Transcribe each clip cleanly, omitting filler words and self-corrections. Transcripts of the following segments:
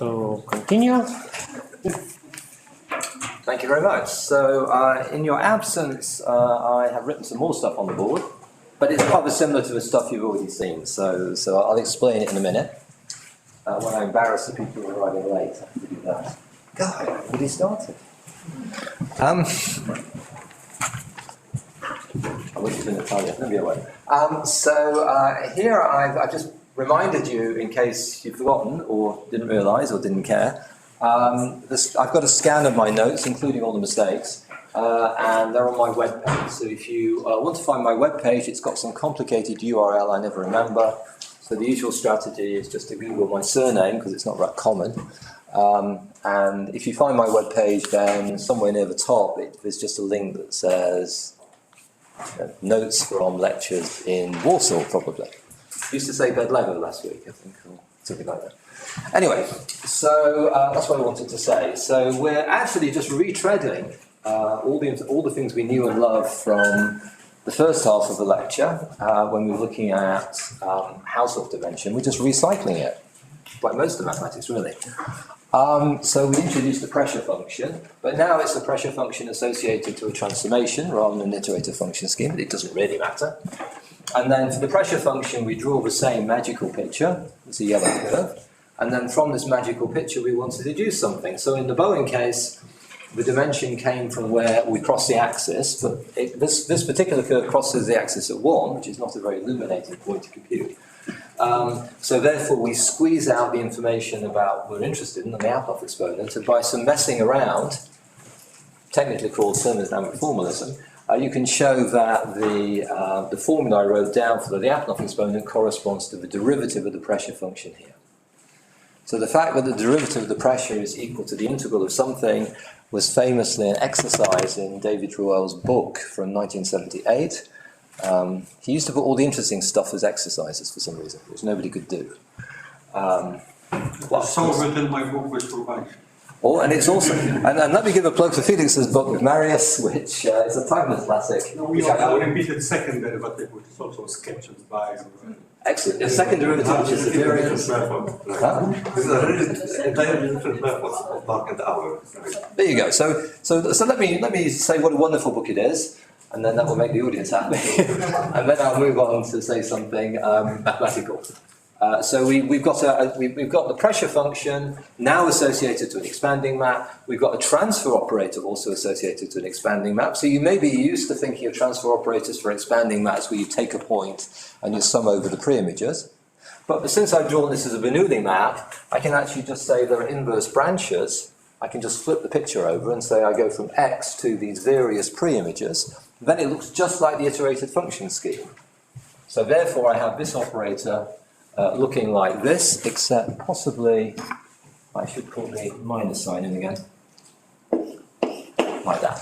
want to continue? Thank you very much. So, in your absence, I have written some more stuff on the board, but it's rather similar to the stuff you've already seen. So I'll explain it in a minute. When I embarrass the people who are arriving late, I have to do that. God, I've already started. I wish it was in Italian. Let me away. Here I've just reminded you, in case you've forgotten or didn't realise or didn't care. I've got a scan of my notes, including all the mistakes, and they're on my web page. So if you want to find my web page, it's got some complicated URL I never remember. So the usual strategy is just to Google my surname, because it's not that common. And if you find my web page, then somewhere near the top, there's just a link that says notes from lectures in Warsaw, probably. Used to say Bedlevo last week, I think, or something like that. Anyway, so that's what I wanted to say. So we're actually just retreading all the things we knew and loved from the first half of the lecture when we were looking at Hausdorff dimension. We're just recycling it, like most of mathematics, really. So we introduced the pressure function, but now it's a pressure function associated to a transformation rather than an iterated function scheme, but it doesn't really matter. And then for the pressure function, we draw the same magical picture, it's a yellow curve, and then from this magical picture, we want to deduce something. So in the Bowen case, the dimension came from where we cross the axis, but this particular curve crosses the axis at 1, which is not a very illuminating point to compute. So therefore, we squeeze out the information about what we're interested in, the Lyapunov exponent, and by some messing around, technically called thermodynamic formalism, you can show that the formula I wrote down for the Lyapunov exponent corresponds to the derivative of the pressure function here. So the fact that the derivative of the pressure is equal to the integral of something was famously an exercise in David Rouel's book from 1978. He used to put all the interesting stuff as exercises for some reason, which nobody could do. Solved in my book with Warwick. Oh, and it's also, and let me give a plug for Felix's book with Marius, which is a timeless classic. No, we also repeated second there, but it was also sketched by. Excellent. The second derivative, which is a theory. This is a really entirely different method of dark and hour. There you go. So let me say what a wonderful book it is, and then that will make the audience happy. And then I'll move on to say something mathematical. So we've got the pressure function now associated to an expanding map. We've got a transfer operator also associated to an expanding map. So you may be used to thinking of transfer operators for expanding maps where you take a point and you sum over the pre-images. But since I've drawn this as a Bernoulli map, I can actually just say there are inverse branches. I can just flip the picture over and say I go from X to these various pre-images. Then it looks just like the iterated function scheme. So therefore I have this operator looking like this, except possibly I should put the minus sign in again, like that.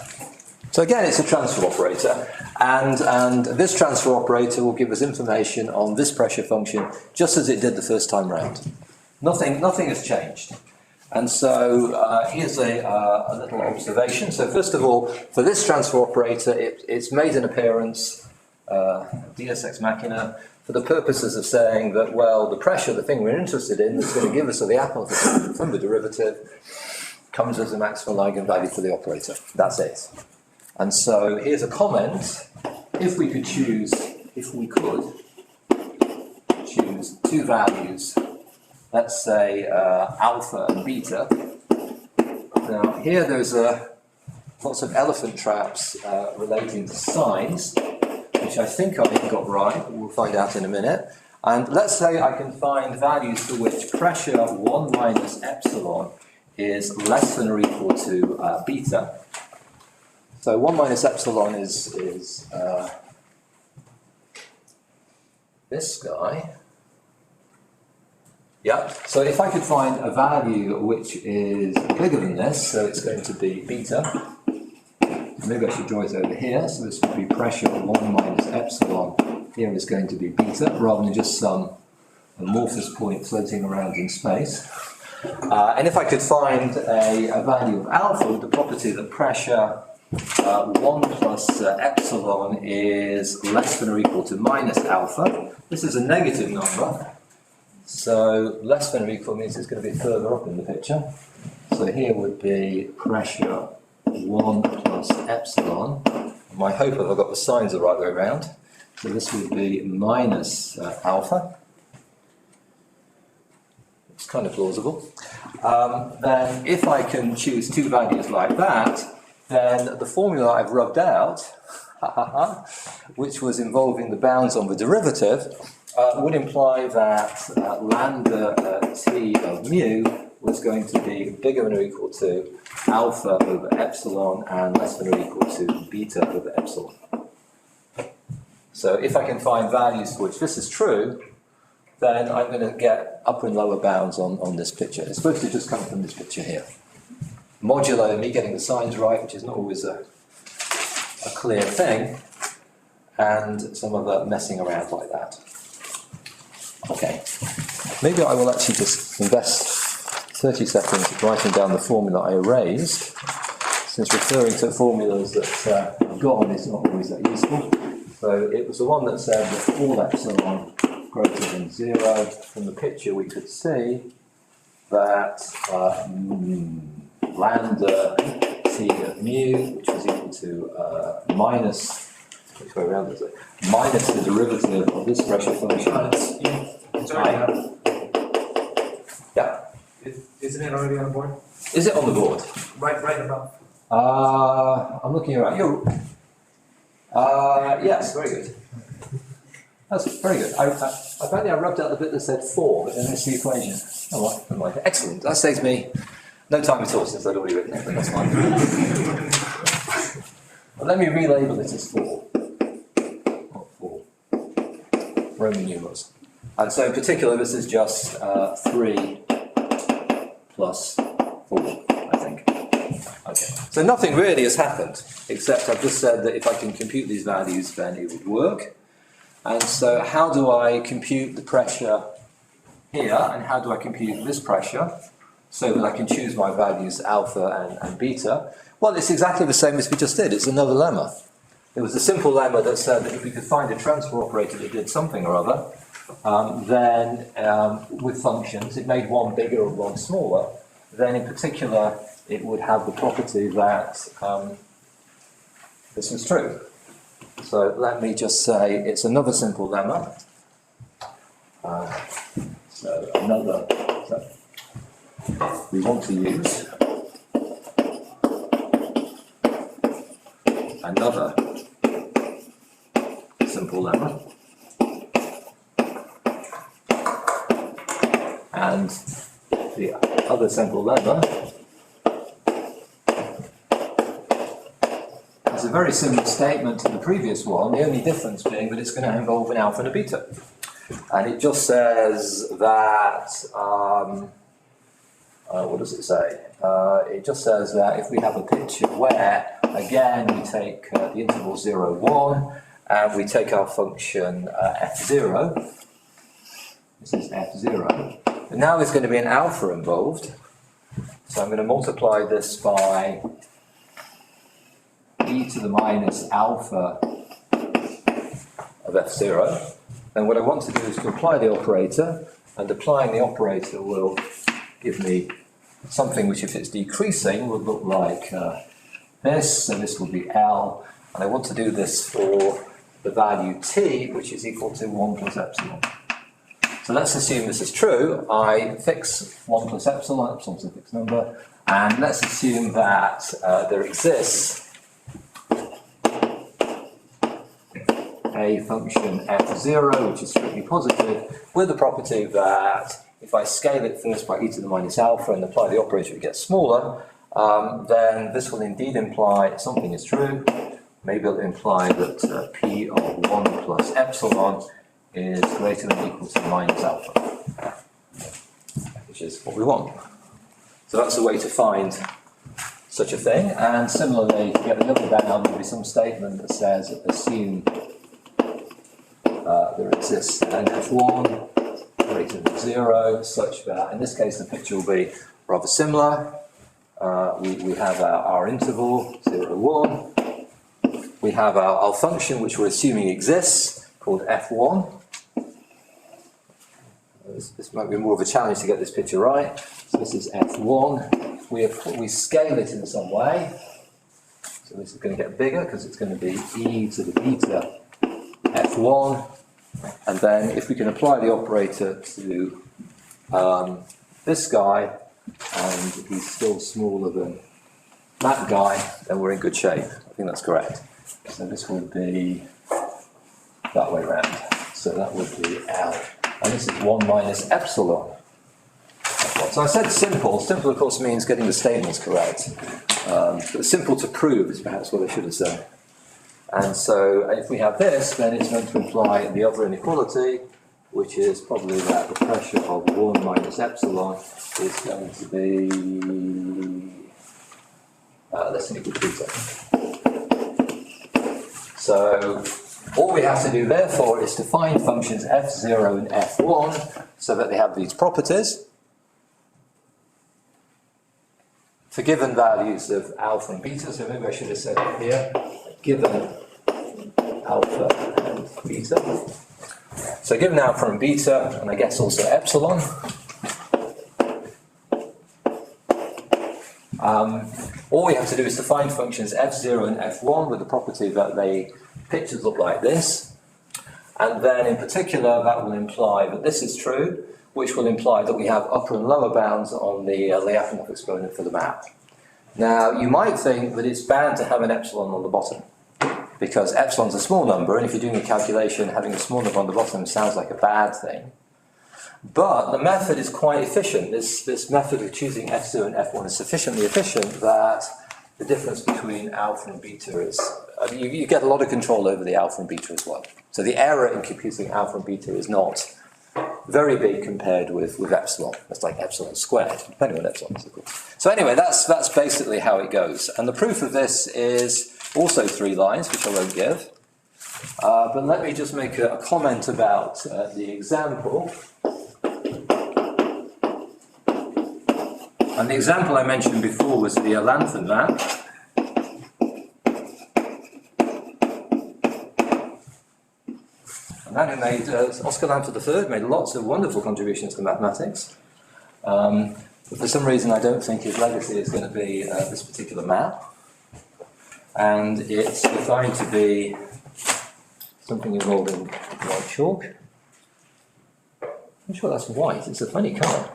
So again, it's a transfer operator, and this transfer operator will give us information on this pressure function, just as it did the first time round. Nothing has changed. And so here's a little observation. So first of all, for this transfer operator, it's made an appearance, Deus ex machina, for the purposes of saying that, well, the pressure, the thing we're interested in, that's going to give us the Lyapunov from the derivative, comes as a maximal eigenvalue for the operator. That's it. And so here's a comment. If we could choose two values, let's say alpha and beta. Now here there's lots of elephant traps relating to signs, which I think I got right, we'll find out in a minute. And let's say I can find values for which pressure 1 minus epsilon is less than or equal to beta. So 1 minus epsilon is this guy. Yeah, so if I could find a value which is bigger than this, so it's going to be beta. Maybe I should draw it over here, so this would be pressure 1 minus epsilon. Here is going to be beta, rather than just some amorphous point floating around in space. And if I could find a value of alpha with the property that pressure 1 plus epsilon is less than or equal to minus alpha, this is a negative number. So less than or equal means it's going to be further up in the picture. So here would be pressure 1 plus epsilon. My hope is I've got the signs the right way around. So this would be minus alpha. It's kind of plausible. Then if I can choose two values like that, then the formula I've rubbed out, which was involving the bounds on the derivative, would imply that lambda t of mu was going to be bigger than or equal to alpha over epsilon and less than or equal to beta over epsilon. So if I can find values for which this is true, then I'm going to get upper and lower bounds on this picture. It's supposed to just come from this picture here. Modulo me getting the signs right, which is not always a clear thing, and some other messing around like that. Okay, maybe I will actually just invest 30 seconds writing down the formula I erased, since referring to formulas that are gone is not always that useful. So it was the one that said that all epsilon greater than 0. From the picture we could see that lambda t of mu, which was equal to minus, which way around is it? Minus the derivative of this pressure function. It's already Yeah. Isn't it already on the board? Is it on the board? Right above. I'm looking around. Yes, very good. That's very good. Apparently I rubbed out the bit that said 4, but then it's the equation. Oh, well, never mind. Excellent. That saves me no time at all since I'd already written it, but that's fine. Well, let me relabel it as 4. Not 4. Roman numerals. And so in particular, this is just 3 plus 4, I think. Okay. So nothing really has happened, except I've just said that if I can compute these values, then it would work. And so how do I compute the pressure here, and how do I compute this pressure, so that I can choose my values alpha and beta? Well, it's exactly the same as we just did. It's another lemma. It was a simple lemma that said that if we could find a transfer operator that did something or other, then with functions, it made one bigger or one smaller, then in particular it would have the property that this was true. So let me just say it's another simple lemma. So we want to use another simple lemma. And the other simple lemma is a very similar statement to the previous one, the only difference being that it's going to involve an alpha and a beta. And it just says that, what does it say? It just says that if we have a picture where, again, we take the interval 0, 1, and we take our function f0, this is f0, and now there's going to be an alpha involved, so I'm going to multiply this by e to the minus alpha of f0. And what I want to do is to apply the operator, and applying the operator will give me something which, if it's decreasing, would look like this, so this will be L, and I want to do this for the value t, which is equal to 1 plus epsilon. So let's assume this is true. I fix 1 plus epsilon, epsilon's a fixed number, and let's assume that there exists a function f0, which is strictly positive, with the property that if I scale it first by e to the minus alpha and apply the operator, it gets smaller, then this will indeed imply something is true. Maybe it'll imply that p of 1 plus epsilon is greater than or equal to minus alpha, which is what we want. So that's a way to find such a thing. And similarly, to get the other down, there'll be some statement that says assume there exists an f1 greater than 0, such that in this case the picture will be rather similar. We have our interval 0, 1. We have our function which we're assuming exists called f1. this might be more of a challenge to get this picture right. So this is f1. We scale it in some way. So this is going to get bigger because it's going to be e to the beta f1. And then if we can apply the operator to this guy, and he's still smaller than that guy, then we're in good shape. I think that's correct. So this would be that way round. So that would be L. And this is 1 minus epsilon. So I said simple. Simple, of course, means getting the statements correct. But simple to prove is perhaps what I should have said. And so if we have this, then it's going to imply the other inequality, which is probably that the pressure of 1 minus epsilon is going to be less than equal to beta. So all we have to do, therefore, is to find functions f0 and f1 so that they have these properties for given values of alpha and beta. So maybe I should have said it here, given alpha and beta. So given alpha and beta, and I guess also epsilon, all we have to do is to find functions f0 and f1 with the property that they pictures look like this. And then in particular, that will imply that this is true, which will imply that we have upper and lower bounds on the Lyapunov exponent for the map. Now, you might think that it's bound to have an epsilon on the bottom, because epsilon's a small number, and if you're doing a calculation, having a small number on the bottom sounds like a bad thing. But the method is quite efficient. This method of choosing f0 and f1 is sufficiently efficient that the difference between alpha and beta is, you get a lot of control over the alpha and beta as well. So the error in computing alpha and beta is not very big compared with epsilon. That's like epsilon squared, depending on epsilon. So anyway, that's basically how it goes. And the proof of this is also 3 lines, which I won't give. But let me just make a comment about the example. And the example I mentioned before was the lantern map. And that who made, Oscar Lantern III made lots of wonderful contributions to mathematics. But for some reason I don't think his legacy is going to be this particular map. And it's defined to be something involving white chalk. I'm sure that's white, it's a funny colour.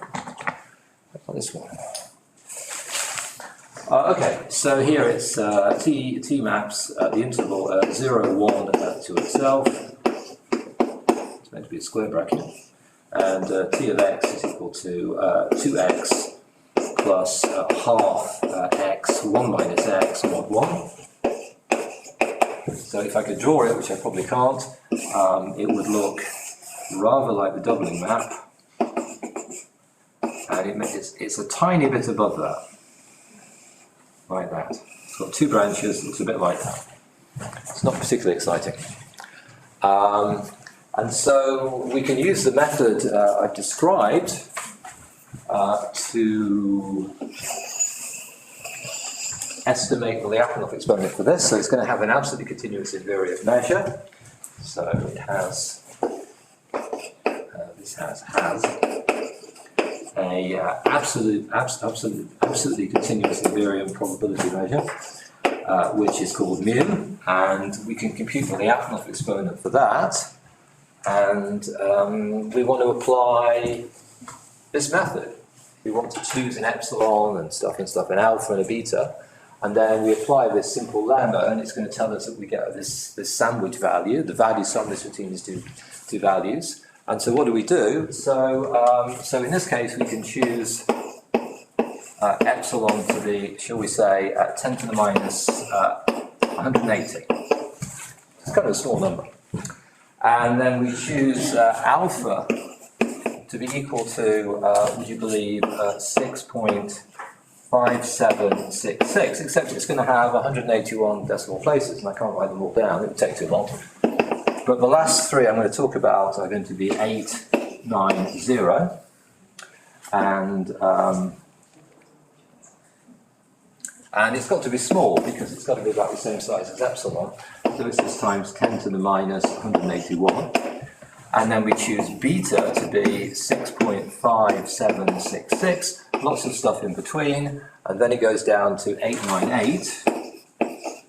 Like this one. Okay, so here it's T maps the interval 0, 1 to itself. It's meant to be a square bracket. And T of x is equal to 2x plus half x, 1 minus x, mod 1. So if I could draw it, which I probably can't, it would look rather like the doubling map. And it's a tiny bit above that, like that. It's got 2 branches, looks a bit like that. It's not particularly exciting. And so we can use the method I've described to estimate the Lyapunov exponent for this. So it's going to have an absolutely continuous invariant measure. So it has, this has a absolutely continuous invariant probability measure, which is called mu, and we can compute the Lyapunov exponent for that. And we want to apply this method. We want to choose an epsilon and stuff, an alpha and a beta, and then we apply this simple lemma, and it's going to tell us that we get this sandwich value, the value summed between these two values. And so what do we do? So in this case, we can choose epsilon to be, shall we say, 10 to the minus 180. It's kind of a small number. And then we choose alpha to be equal to, would you believe, 6.5766, except it's going to have 181 decimal places, and I can't write them all down, it would take too long. But the last 3 I'm going to talk about are going to be 8, 9, 0, and it's got to be small because it's got to be about the same size as epsilon. So this is times 10 to the minus 181. and then we choose beta to be 6.5766, lots of stuff in between, and then it goes down to 898,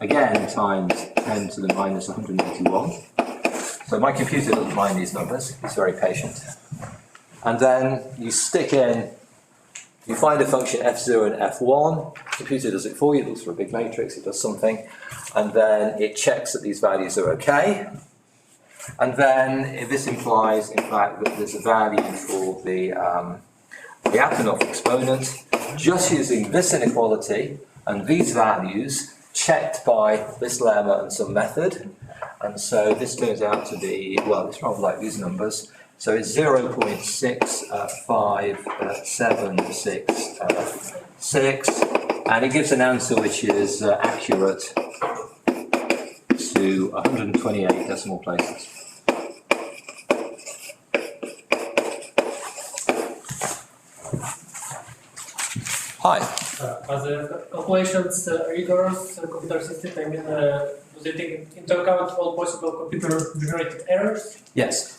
again times 10 to the minus 181. So my computer doesn't mind these numbers, it's very patient. And then you stick in, you find a function f0 and f1, the computer does it for you, it looks for a big matrix, it does something, and then it checks that these values are okay. And then this implies, in fact, that there's a value for the Lyapunov exponent, just using this inequality and these values checked by this lemma and some method. And so this turns out to be, well, it's rather like these numbers. So it's 0.65766, and it gives an answer which is accurate to 128 decimal places. Hi. Are the calculations rigorous computer system? I mean, do they take into account all possible computer-generated errors? Yes.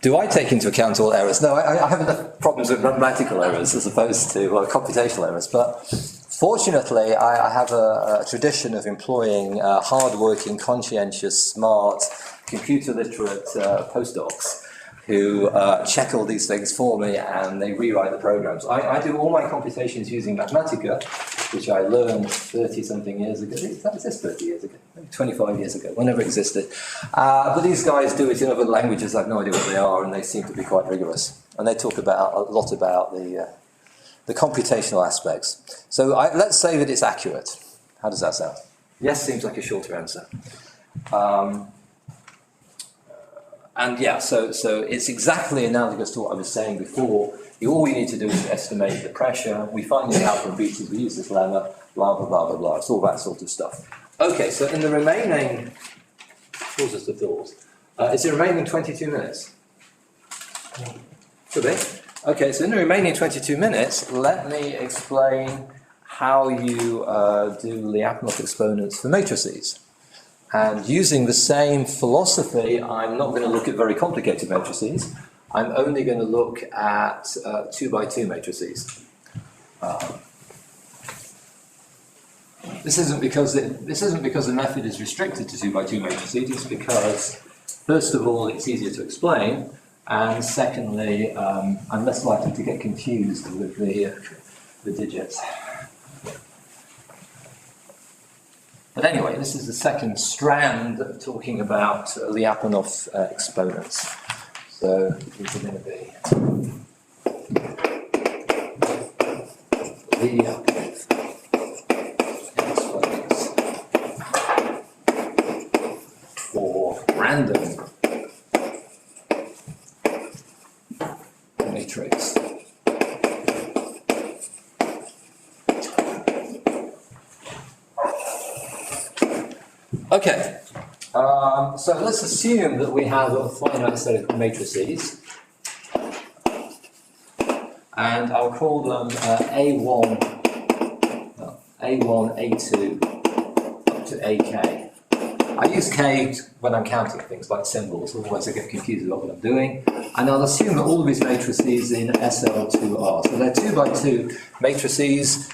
Do I take into account all errors? No, I have enough problems with mathematical errors as opposed to computational errors. But fortunately, I have a tradition of employing hard-working, conscientious, smart, computer-literate postdocs who check all these things for me and they rewrite the programs. I do all my computations using Mathematica, which I learned 30-something years ago. That was this 30 years ago, maybe 25 years ago, whenever it existed. But these guys do it in other languages. I have no idea what they are, and they seem to be quite rigorous. And they talk about a lot about the computational aspects. So let's say that it's accurate. How does that sound? Yes seems like a shorter answer. And yeah, so it's exactly analogous to what I was saying before. All we need to do is estimate the pressure. We find the alpha and betas, we use this lemma, blah, blah, blah, blah, blah. It's all that sort of stuff. Okay, so in the remaining, causes the thought, is the remaining 22 minutes? Could be. Okay, so in the remaining 22 minutes, let me explain how you do Lyapunov exponents for matrices. And using the same philosophy, I'm not going to look at very complicated matrices. I'm only going to look at 2x2 matrices. This isn't because the method is restricted to 2x2 matrices. It's because, first of all, it's easier to explain, and secondly, I'm less likely to get confused with the digits. But anyway, this is the second strand talking about Lyapunov exponents. So these are going to be Lyapunov exponents for random matrix. Okay, so let's assume that we have a finite set of matrices, and I'll call them A1, A2 up to AK. I use K when I'm counting things like symbols, otherwise I get confused about what I'm doing. And I'll assume that all of these matrices in SL2R. So they're 2x2 matrices.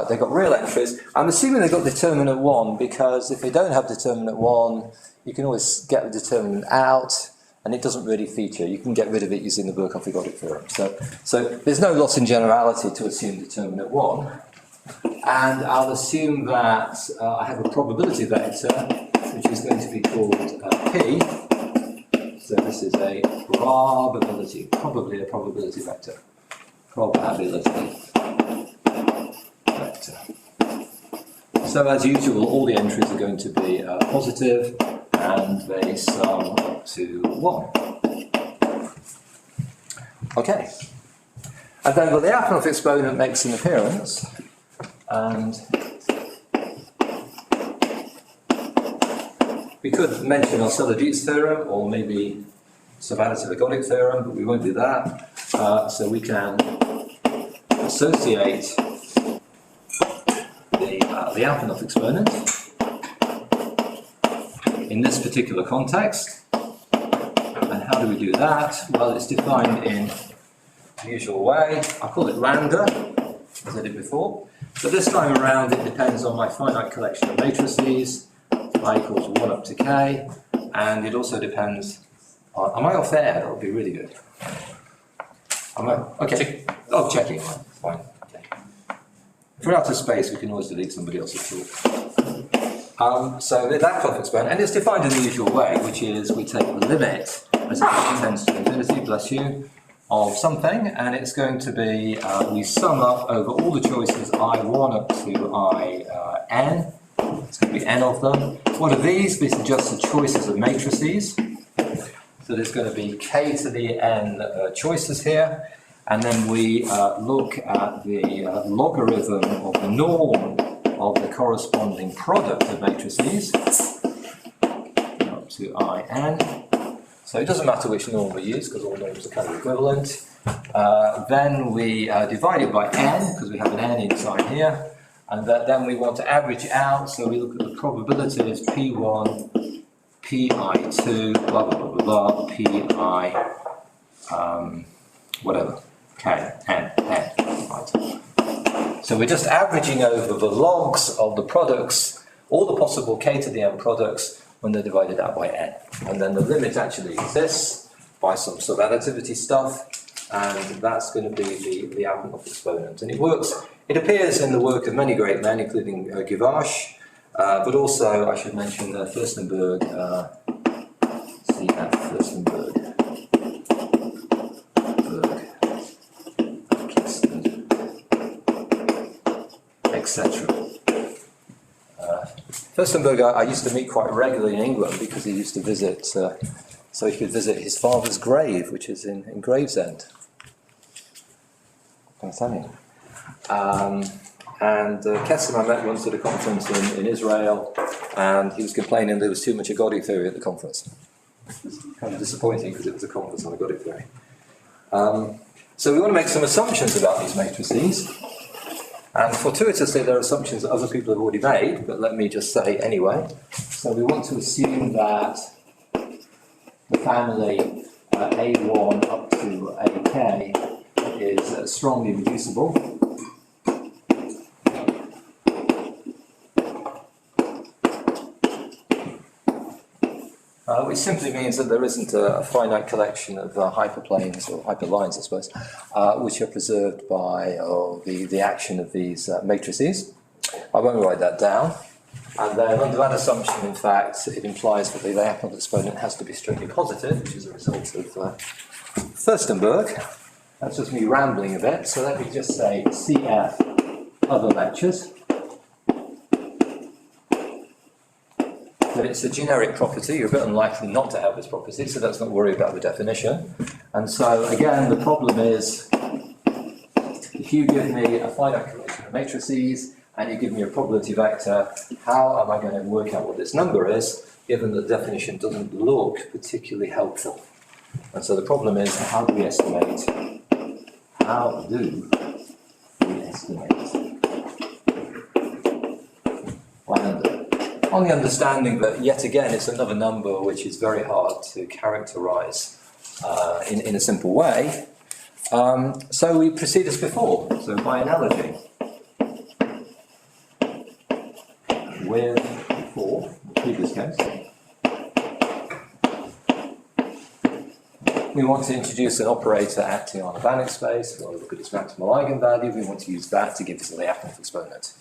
They've got real entries. I'm assuming they've got determinant 1 because if they don't have determinant 1, you can always get the determinant out and it doesn't really feature. You can get rid of it using the Birkhoff-Ergodic theorem. So there's no loss in generality to assume determinant 1. And I'll assume that I have a probability vector which is going to be called P. So this is a probability, probably a probability vector. Probability vector. So as usual, all the entries are going to be positive, and they sum up to 1. Okay. And then the Lyapunov exponent makes an appearance, and we could mention Arcelor-Dietz theorem, or maybe Savannah-Ergodic theorem, but we won't do that. So we can associate the Lyapunov exponent in this particular context do we do that? Well, it's defined in the usual way. I call it lambda, as I did before. But this time around, it depends on my finite collection of matrices, I equals 1 up to k, and it also depends on, am I off air? That would be really good. Am I? Okay. Oh, checking. Fine. Okay. If we're out of space, we can always delete somebody else's talk. So the Lyapunov exponent, and it's defined in the usual way, which is we take the limit as it tends to infinity, bless you, of something, and it's going to be, we sum up over all the choices I1 up to IN. It's going to be n of them. What are these? These are just the choices of matrices. So there's going to be k to the n choices here, and then we look at the logarithm of the norm of the corresponding product of matrices up to IN. So it doesn't matter which norm we use because all norms are kind of equivalent. Then we divide it by n because we have an n inside here, and then we want to average it out. So we look at the probabilities P1, Pi2, blah blah blah blah, Pi, whatever, k, n, right. So we're just averaging over the logs of the products, all the possible k to the n products, when they're divided out by n. And then the limit actually exists by some subadditivity stuff, and that's going to be the Lyapunov exponent. And it works, it appears in the work of many great men, including Givash, but also, I should mention, Furstenberg, C.F. Furstenberg, etc. Furstenberg I used to meet quite regularly in England because he used to visit, so he could visit his father's grave, which is in Gravesend. I'm telling you. And Kessin I met once at a conference in Israel, and he was complaining there was too much ergodic theory at the conference. It was kind of disappointing because it was a conference on ergodic theory. So we want to make some assumptions about these matrices. And fortuitously, there are assumptions that other people have already made, but let me just say anyway. So we want to assume that the family A1 up to AK is strongly reducible. Which simply means that there isn't a finite collection of hyperplanes, or hyperlines, I suppose, which are preserved by the action of these matrices. I won't write that down. And then under that assumption, in fact, it implies that the Lyapunov exponent has to be strictly positive, which is a result of Furstenberg. That's just me rambling a bit, so let me just say CF other lectures. But it's a generic property, you're a bit unlikely not to have this property, so let's not worry about the definition. And so, again, the problem is, if you give me a finite collection of matrices, and you give me a probability vector, how am I going to work out what this number is, given that the definition doesn't look particularly helpful? And so the problem is, how do we estimate? How do we estimate lambda? On the understanding that, yet again, it's another number which is very hard to characterize in a simple way. So we proceed as before, so by analogy. With before, the previous case. We want to introduce an operator acting on a Banach space. We want to look at its maximal eigenvalue. We want to use that to give us a Lyapunov exponent.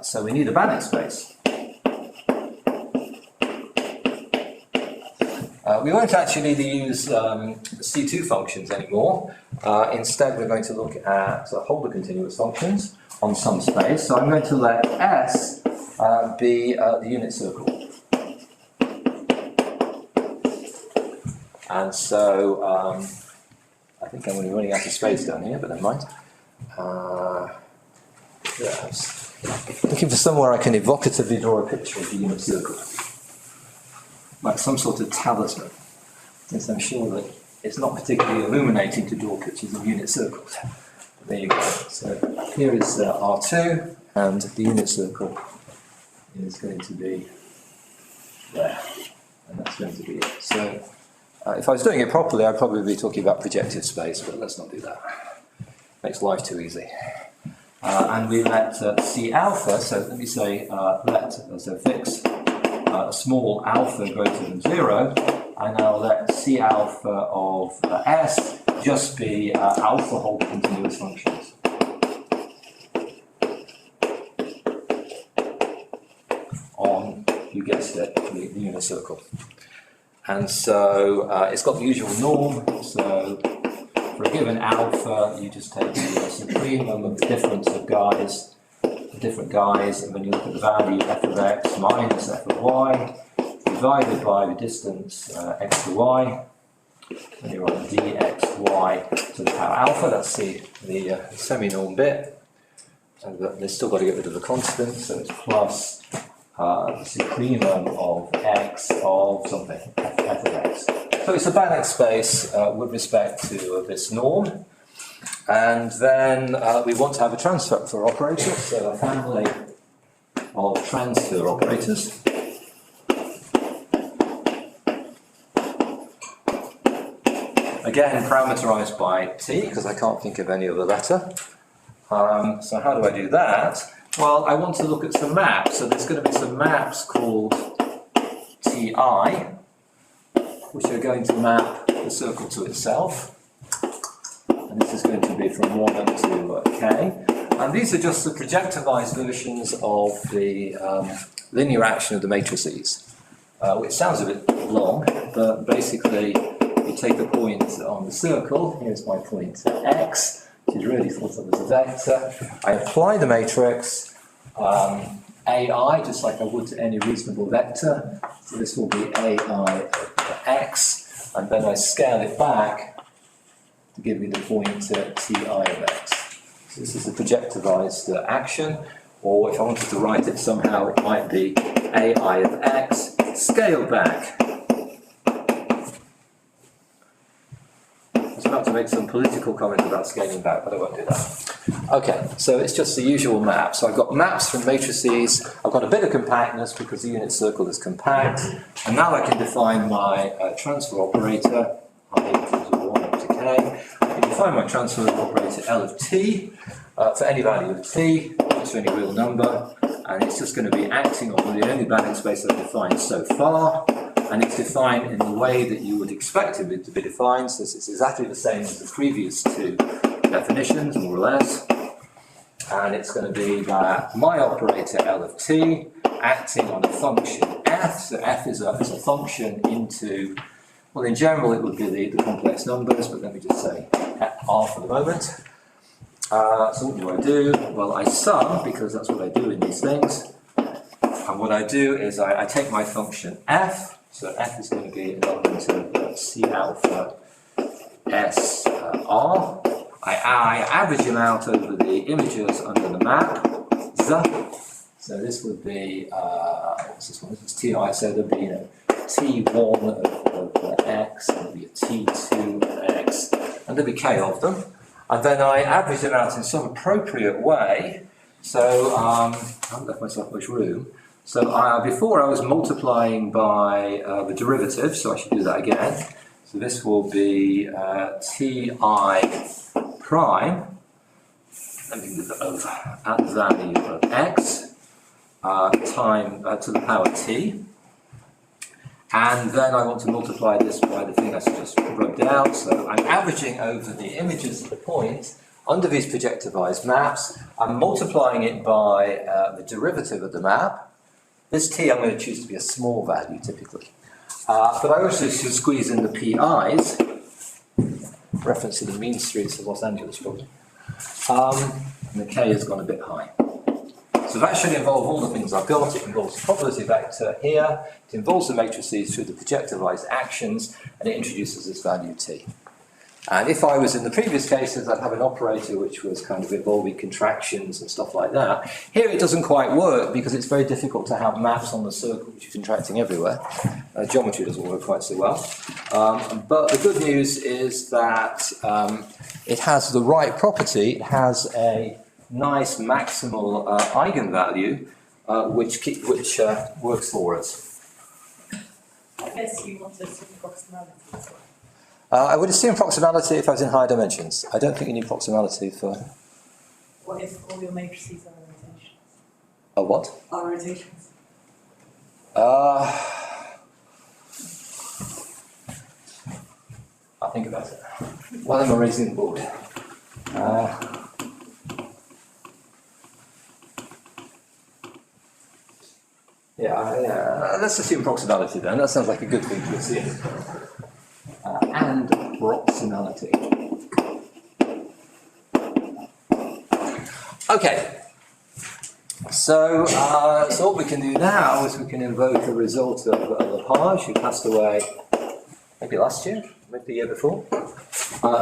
So we need a Banach space. We won't actually use C2 functions anymore. Instead, we're going to look at Holder continuous functions on some space. So I'm going to let S be the unit circle. And so I think I'm going to be running out of space down here, but never mind. Yes. Looking for somewhere I can evocatively draw a picture of the unit circle. Like some sort of talisman, since I'm sure that it's not particularly illuminating to draw pictures of unit circles. But there you go. So here is R2, and the unit circle is going to be there, and that's going to be it. So If I was doing it properly, I'd probably be talking about projective space, but let's not do that. Makes life too easy. And we let C alpha, so let me say so fix small alpha greater than 0, and now let C alpha of S just be alpha whole continuous functions. On, you guessed it, the unit circle. And so it's got the usual norm, so for a given alpha, you just take the supremum of the difference of different guys, and when you look at the value f of x minus f of y, divided by the distance x to y, and you're on dxy to the power alpha, that's the semi-norm bit. So they've still got to get rid of the constant, so it's plus the supremum of x of something, f of x. So it's a Banach space with respect to this norm. And then we want to have a transfer operator, so a family of transfer operators. Again, parameterized by t, because I can't think of any other letter. So how do I do that? Well, I want to look at some maps. So there's going to be some maps called Ti, which are going to map the circle to itself. And this is going to be from 1 up to k. And these are just the projectivized versions of the linear action of the matrices, which sounds a bit long, but basically you take a point on the circle. Here's my point x, which is really thought of as a vector. I apply the matrix AI, just like I would to any reasonable vector. So this will be AI of x, and then I scale it back to give me the point Ti of x. So this is a projectivized action, or if I wanted to write it somehow, it might be AI of x scaled back. I was about to make some political comment about scaling back, but I won't do that. Okay, so it's just the usual map. So I've got maps from matrices. I've got a bit of compactness because the unit circle is compact. And now I can define my transfer operator. I equals 1 up to k. I can define my transfer operator L of t for any value of t, to any real number. And it's just going to be acting on the only Banach space I've defined so far. And it's defined in the way that you would expect it to be defined. So it's exactly the same as the previous two definitions, more or less. And it's going to be that my operator L of t acting on a function f. So f is a function into, well, in general it would be the complex numbers, but let me just say r for the moment. So what do? Well, I sum, because that's what I do in these things. And what I do is I take my function f. So f is going to be an element of C alpha S R. I average them out over the images under the map. So this would be, what's this one? This is Ti, so there'd be T1 of x, and there'd be a T2 of x, and there'd be k of them. And then I average them out in some appropriate way. So I haven't left myself much room. So before I was multiplying by the derivative, so I should do that again. So this will be Ti prime, let me move it over, at the value of x time to the power t. And then I want to multiply this by the thing I just rubbed out. So I'm averaging over the images of the point under these projectivized maps. I'm multiplying it by the derivative of the map. This t I'm going to choose to be a small value typically. But I also should squeeze in the PIs, reference to the mean streets of Los Angeles probably. And the k has gone a bit high. So that should involve all the things I've got. It involves the probability vector here, it involves the matrices through the projectivized actions, and it introduces this value t. And if I was in the previous cases, I'd have an operator which was kind of involving contractions and stuff like that. Here it doesn't quite work because it's very difficult to have maps on the circle which are contracting everywhere. Geometry doesn't work quite so well. But the good news is that it has the right property. It has a nice maximal eigenvalue which works for us. guess you want to assume proximality as well. I would assume proximality if I was in higher dimensions. I don't think you need proximality for What if all your matrices are rotations? a what? Are rotations? I'll think about it. While I'm erasing the board. Yeah, let's assume proximality then. That sounds like a good thing to assume. And proximality. Okay. So what we can do now is we can invoke a result of Lepage, who passed away maybe last year, maybe the year before,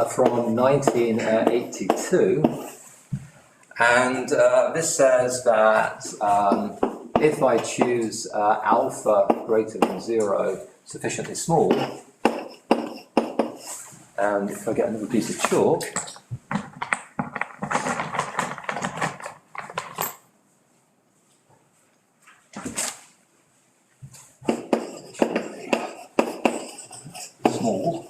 from 1982. And this says that if I choose alpha greater than 0 sufficiently small, and if I get another piece of chalk, small,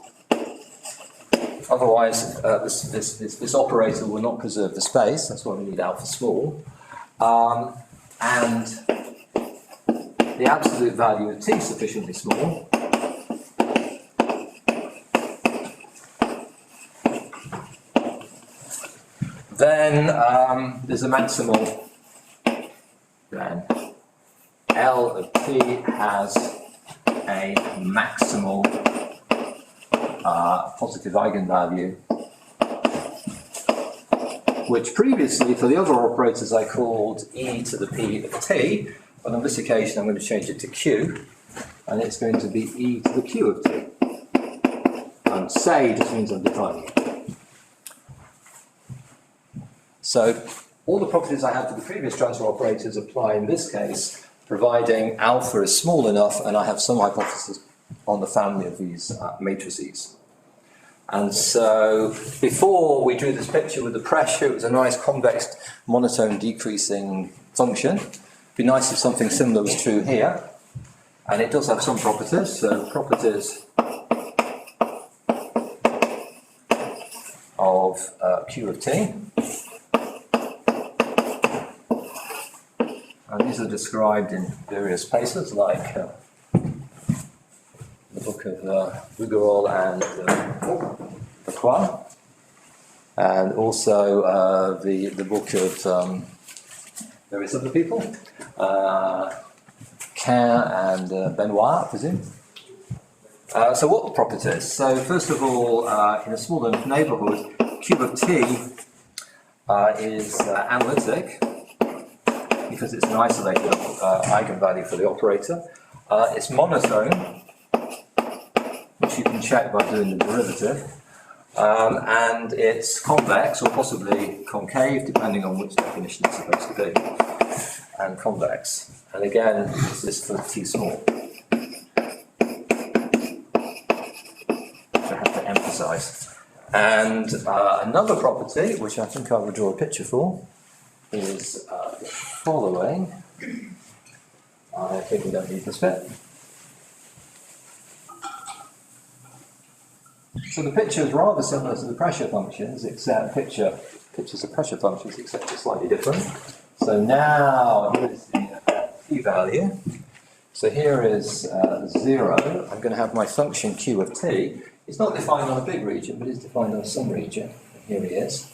otherwise this operator will not preserve the space, that's why we need alpha small. And the absolute value of t sufficiently small, then there's a maximal, then L of t has a maximal positive eigenvalue, which previously for the other operators I called e to the p of t, but on this occasion I'm going to change it to q, and it's going to be e to the q of t. And say just means I'm defining it. So all the properties I had for the previous transfer operators apply in this case, providing alpha is small enough and I have some hypothesis on the family of these matrices. And so before we drew this picture with the pressure, it was a nice convex monotone decreasing function. It'd be nice if something similar was true here. And it does have some properties. So properties of q of t. And these are described in various places like the book of Rougarol and Lacroix, and also the book of various other people, Cain and Benoit, I presume. So what are the properties? So first of all, in a small enough neighbourhood, q of t is analytic, because it's an isolated eigenvalue for the operator. It's monotone, which you can check by doing the derivative. And it's convex, or possibly concave, depending on which definition it's supposed to be. And convex. And again, this is for t small. Which I have to emphasize. And another property, which I think I will draw a picture for, is the following. I think we don't need this bit. So the picture is rather similar to the pressure functions, except pictures of pressure functions, except it's slightly different. So now here's the p-value. So here is 0. I'm going to have my function q of t. It's not defined on a big region, but it's defined on some region. Here he is,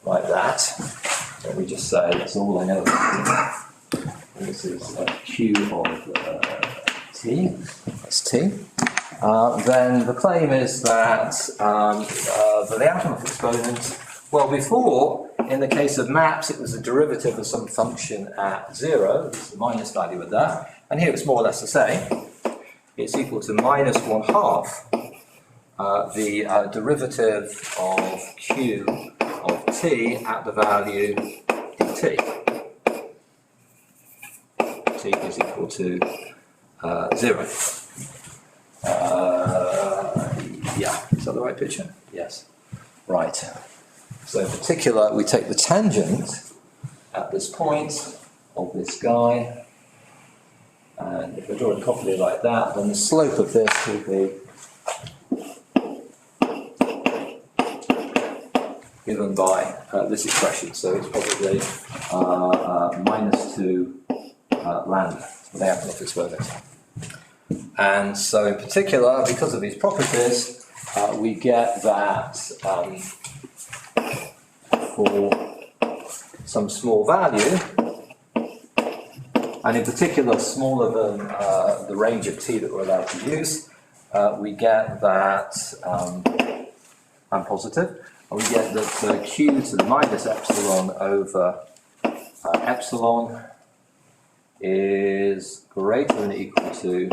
like that. So we just say that's all I know. And this is q of t. That's t. Then the claim is that the Lyapunov exponent, well, before, in the case of maps, it was a derivative of some function at 0, it's the minus value of that, and here it's more or less the same. It's equal to minus 1/2 the derivative of q of t at the value dt. T is equal to 0. Yeah, is that the right picture? Yes. Right. So in particular, we take the tangent at this point of this guy, And if I draw it properly like that, then the slope of this will be given by this expression. So it's probably minus 2 lambda for the Lyapunov exponent. And so in particular, because of these properties, we get that for some small value, and in particular smaller than the range of t that we're allowed to use, we get that, I'm positive, and we get that q to the minus epsilon over epsilon is greater than or equal to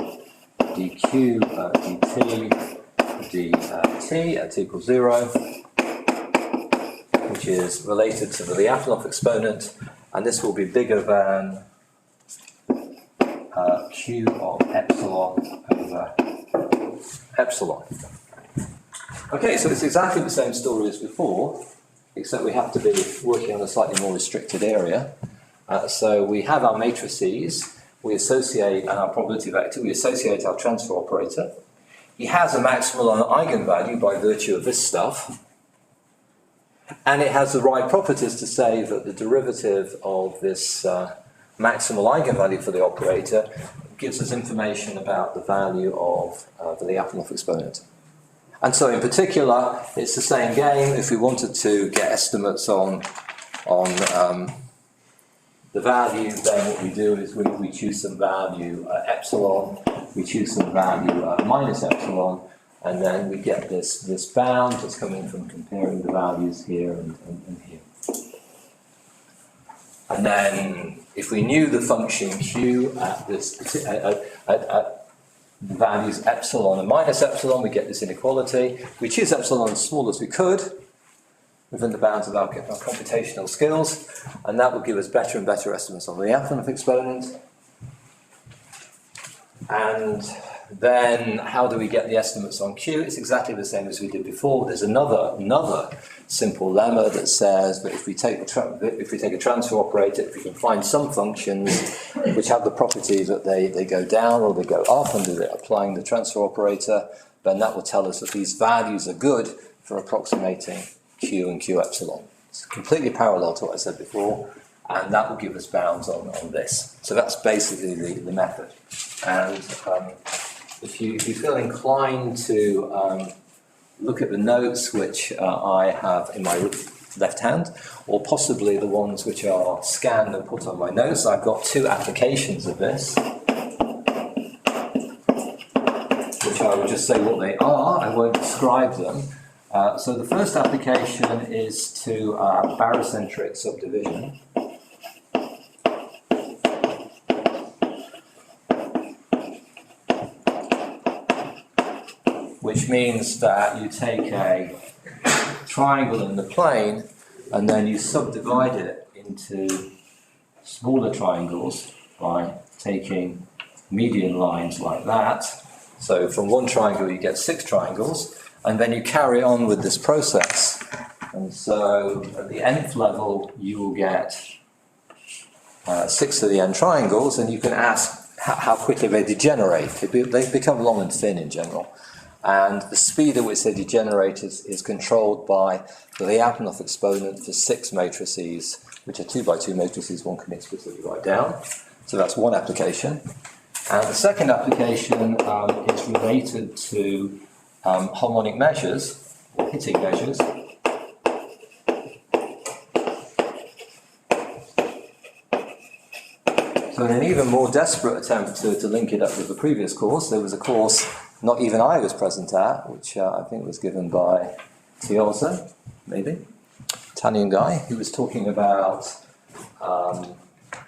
dq dt dt at t equals 0, which is related to the Lyapunov exponent, and this will be bigger than q of epsilon over epsilon. Okay, so it's exactly the same story as before, except we have to be working on a slightly more restricted area. So we have our matrices, we associate our probability vector, we associate our transfer operator. He has a maximal eigenvalue by virtue of this stuff, and it has the right properties to say that the derivative of this maximal eigenvalue for the operator gives us information about the value of the Lyapunov exponent. And so in particular, it's the same game. If we wanted to get estimates on the value, then what we do is we choose some value epsilon, we choose some value minus epsilon, and then we get this bound that's coming from comparing the values here and here. And then if we knew the function q at this at the values epsilon and minus epsilon, we get this inequality. We choose epsilon as small as we could within the bounds of our computational skills, and that will give us better and better estimates on the Lyapunov exponent. And then how do we get the estimates on q? It's exactly the same as we did before. There's another simple lemma that says that if we take a transfer operator, if we can find some functions which have the property that they go down or they go up under applying the transfer operator, then that will tell us that these values are good for approximating q and q epsilon. It's completely parallel to what I said before, and that will give us bounds on this. So that's basically the method. And if you feel inclined to look at the notes which I have in my left hand, or possibly the ones which are scanned and put on my notes, I've got 2 applications of this, which I will just say what they are, I won't describe them. So the first application is to barycentric subdivision. Which means that you take a triangle in the plane and then you subdivide it into smaller triangles by taking median lines like that. So from one triangle you get 6 triangles, and then you carry on with this process. And so at the nth level you will get 6 to the n triangles, and you can ask how quickly they degenerate. They become long and thin in general. And the speed at which they degenerate is controlled by the Lyapunov exponent for 6 matrices, which are 2 by 2 matrices one can explicitly write down. So that's one application. And the second application is related to harmonic measures, or hitting measures. So in an even more desperate attempt to link it up with the previous course, there was a course not even I was present at, which I think was given by Tiosa, maybe, Italian guy, who was talking about the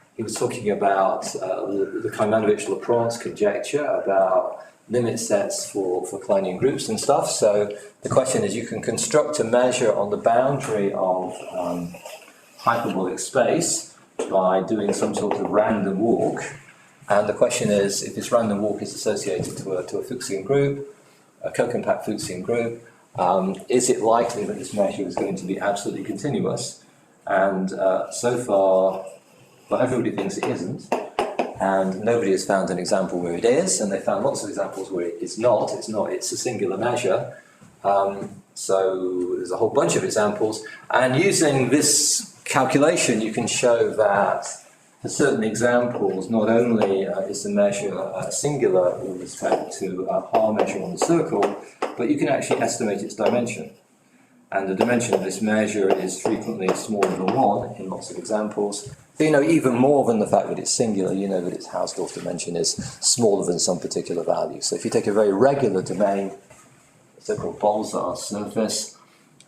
Kajmanovic-Laprance conjecture about limit sets for Kleinian groups and stuff. So the question is, you can construct a measure on the boundary of hyperbolic space by doing some sort of random walk. And the question is, if this random walk is associated to a Fuchsian group, a co-compact Fuchsian group, is it likely that this measure is going to be absolutely continuous? And so far, well, everybody thinks it isn't. and nobody has found an example where it is, and they found lots of examples where it is not. It's a singular measure. So there's a whole bunch of examples, and using this calculation you can show that for certain examples not only is the measure singular with respect to our measure on the circle, but you can actually estimate its dimension. And the dimension of this measure is frequently smaller than 1 in lots of examples. So you know even more than the fact that it's singular, you know that its Hausdorff dimension is smaller than some particular value. So if you take a very regular domain, a so-called Bolzar surface,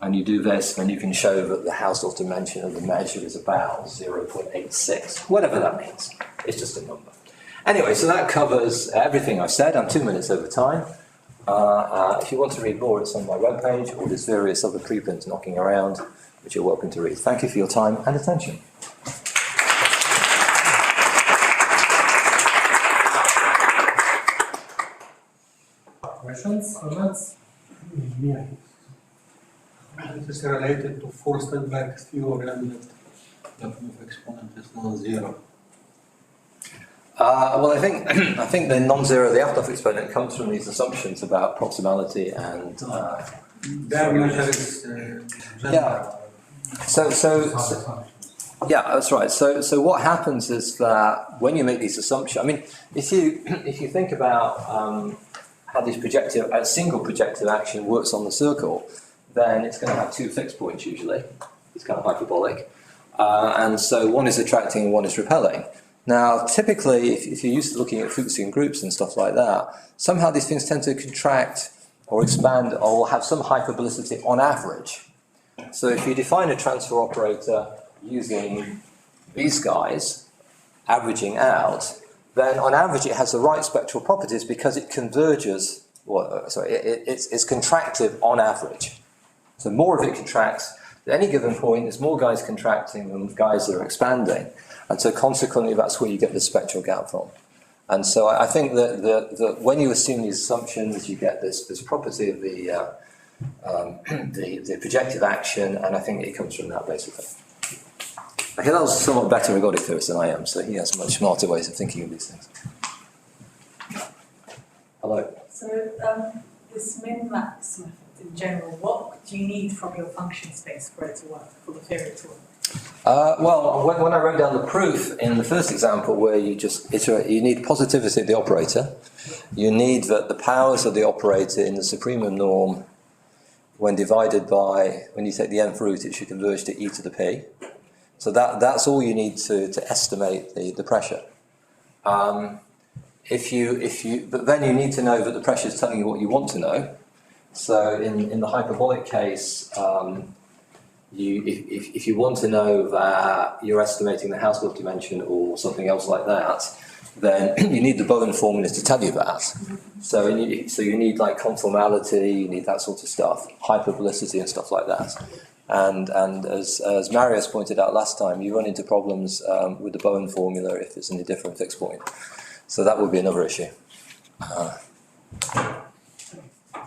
and you do this, then you can show that the Hausdorff dimension of the measure is about 0.86, whatever that means. It's just a number. Anyway, so that covers everything I've said. I'm 2 minutes over time. If you want to read more, it's on my webpage, or there's various other preprints knocking around, which you're welcome to read. Thank you for your time and attention. Questions, comments? This is related to Furstenberg's theorem that of exponent is non-zero. Well, I think the non-zero, the Lyapunov exponent comes from these assumptions about proximality and. Their measure is Yeah. So yeah, that's right. So what happens is that when you make these assumptions, I mean, if you think about how this single projective action works on the circle, then it's going to have 2 fixed points usually. It's kind of hyperbolic, and so one is attracting and one is repelling. Now, typically, if you're used to looking at Fuchsian groups and stuff like that, somehow these things tend to contract or expand or have some hyperbolicity on average. So if you define a transfer operator using these guys, averaging out, then on average it has the right spectral properties because it converges, it's contractive on average. So more of it contracts. At any given point, there's more guys contracting than guys that are expanding. And so consequently, that's where you get the spectral gap from. And so I think that when you assume these assumptions, you get this property of the projective action, and I think it comes from that basically. Hillel's a somewhat better ergodic theorist than I am, so he has much smarter ways of thinking of these things. Hello. So this min-max method in general, what do you need from your function space for it to work, for the theory to work? Well, when I wrote down the proof in the first example where you just iterate, you need positivity of the operator. You need that the powers of the operator in the supremum norm, when divided by, when you take the nth root, it should converge to e to the p. So that's all you need to estimate the pressure. But then you need to know that the pressure is telling you what you want to know. So in the hyperbolic case, if you want to know that you're estimating the Hausdorff dimension or something else like that, then you need the Bowen formula to tell you that. So you need like conformality, you need that sort of stuff, hyperbolicity and stuff like that. And as Marius pointed out last time, you run into problems with the Bowen formula if it's in a different fixed point. So that would be another issue.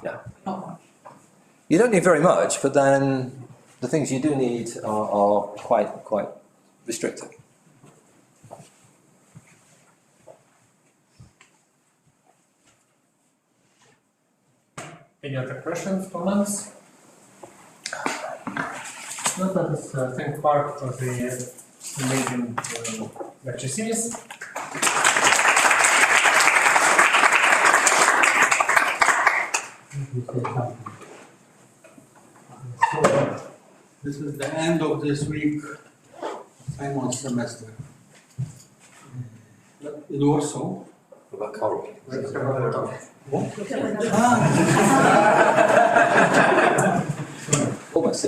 Yeah. Not much. You don't need very much, but then the things you do need are quite restricted. Any other questions, comments? Not let us think part of the amazing lecture series. So, this is the end of this week, Simon's semester. In Warsaw. What about Coral? Almost.